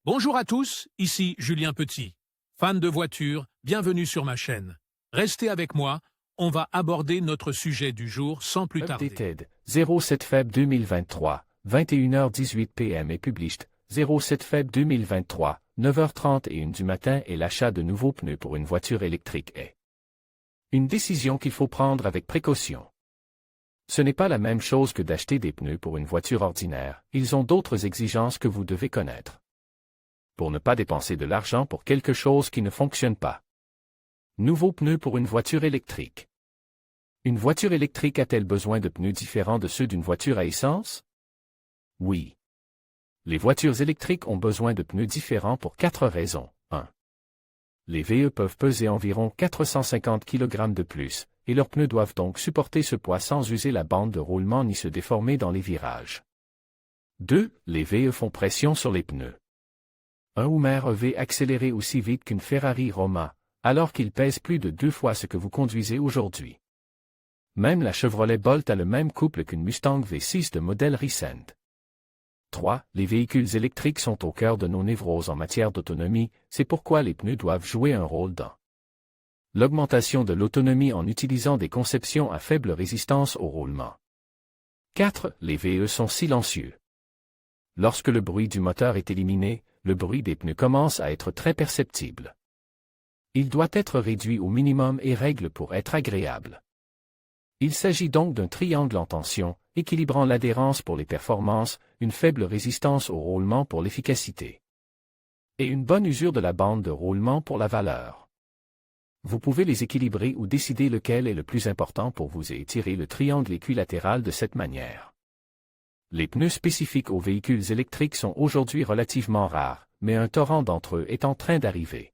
Bonjour à tous, ici Julien Petit. Fan de voitures, bienvenue sur ma chaîne. Restez avec moi, on va aborder notre sujet du jour sans plus tarder. Updated 07 Feb 2023, 21h18 PM et published 07 Feb 2023, 9h31 du matin et l'achat de nouveaux pneus pour une voiture électrique est une décision qu'il faut prendre avec précaution. Ce n'est pas la même chose que d'acheter des pneus pour une voiture ordinaire, ils ont d'autres exigences que vous devez connaître. Pour ne pas dépenser de l'argent pour quelque chose qui ne fonctionne pas. Nouveaux pneus pour une voiture électrique. Une voiture électrique a-t-elle besoin de pneus différents de ceux d'une voiture à essence? Oui. Les voitures électriques ont besoin de pneus différents pour 4 raisons. 1. Les VE peuvent peser environ 450 kg de plus, et leurs pneus doivent donc supporter ce poids sans user la bande de roulement ni se déformer dans les virages. 2. Les VE font pression sur les pneus. Un Hummer EV accéléré aussi vite qu'une Ferrari Roma, alors qu'il pèse plus de 2 fois ce que vous conduisez aujourd'hui. Même la Chevrolet Bolt a le même couple qu'une Mustang V6 de modèle Recent. 3. Les véhicules électriques sont au cœur de nos névroses en matière d'autonomie, c'est pourquoi les pneus doivent jouer un rôle dans l'augmentation de l'autonomie en utilisant des conceptions à faible résistance au roulement. 4. Les VE sont silencieux. Lorsque le bruit du moteur est éliminé, le bruit des pneus commence à être très perceptible. Il doit être réduit au minimum et règle pour être agréable. Il s'agit donc d'un triangle en tension, équilibrant l'adhérence pour les performances, une faible résistance au roulement pour l'efficacité, et une bonne usure de la bande de roulement pour la valeur. Vous pouvez les équilibrer ou décider lequel est le plus important pour vous et étirer le triangle équilatéral de cette manière. Les pneus spécifiques aux véhicules électriques sont aujourd'hui relativement rares, mais un torrent d'entre eux est en train d'arriver.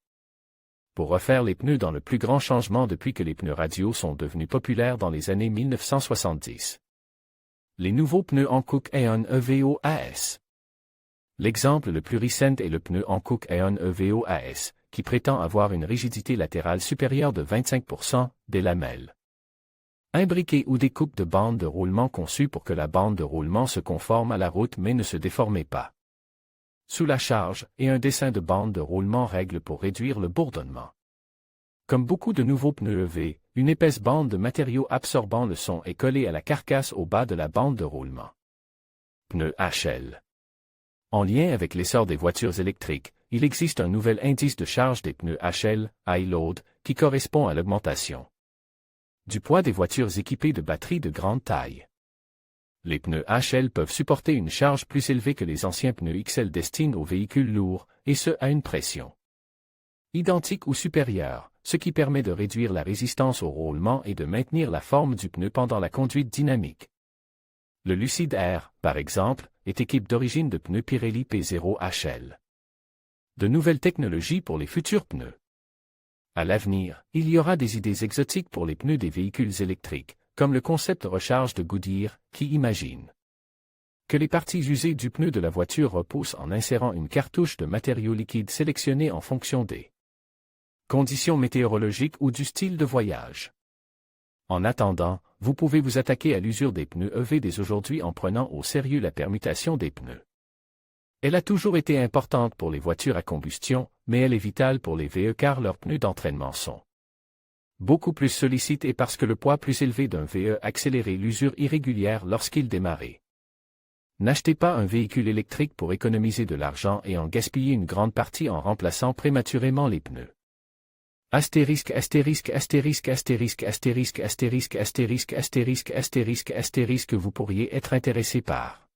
Pour refaire les pneus dans le plus grand changement depuis que les pneus radiaux sont devenus populaires dans les années 1970. Les nouveaux pneus Hankook Aeon EVO AS. L'exemple le plus récent est le pneu Hankook Aeon EVO AS, qui prétend avoir une rigidité latérale supérieure de 25%, des lamelles imbriquées ou des coupes de bande de roulement conçues pour que la bande de roulement se conforme à la route mais ne se déforme pas sous la charge, et un dessin de bande de roulement règle pour réduire le bourdonnement. Comme beaucoup de nouveaux pneus EV, une épaisse bande de matériaux absorbant le son est collée à la carcasse au bas de la bande de roulement. Pneus HL. En lien avec l'essor des voitures électriques, il existe un nouvel indice de charge des pneus HL, High Load, qui correspond à l'augmentation du poids des voitures équipées de batteries de grande taille. Les pneus HL peuvent supporter une charge plus élevée que les anciens pneus XL destinés aux véhicules lourds, et ce à une pression identique ou supérieure, ce qui permet de réduire la résistance au roulement et de maintenir la forme du pneu pendant la conduite dynamique. Le Lucid Air, par exemple, est équipé d'origine de pneus Pirelli P0 HL. De nouvelles technologies pour les futurs pneus. À l'avenir, il y aura des idées exotiques pour les pneus des véhicules électriques, comme le concept recharge de Goodyear, qui imagine que les parties usées du pneu de la voiture repoussent en insérant une cartouche de matériaux liquides sélectionnés en fonction des conditions météorologiques ou du style de voyage. En attendant, vous pouvez vous attaquer à l'usure des pneus EV dès aujourd'hui en prenant au sérieux la permutation des pneus. Elle a toujours été importante pour les voitures à combustion, mais elle est vitale pour les VE car leurs pneus d'entraînement sont beaucoup plus sollicités parce que le poids plus élevé d'un VE accélérait l'usure irrégulière lorsqu'il démarrait. N'achetez pas un véhicule électrique pour économiser de l'argent et en gaspiller une grande partie en remplaçant prématurément les pneus. Astérisque astérisque astérisque astérisque astérisque astérisque astérisque astérisque astérisque astérisque vous pourriez être intéressé par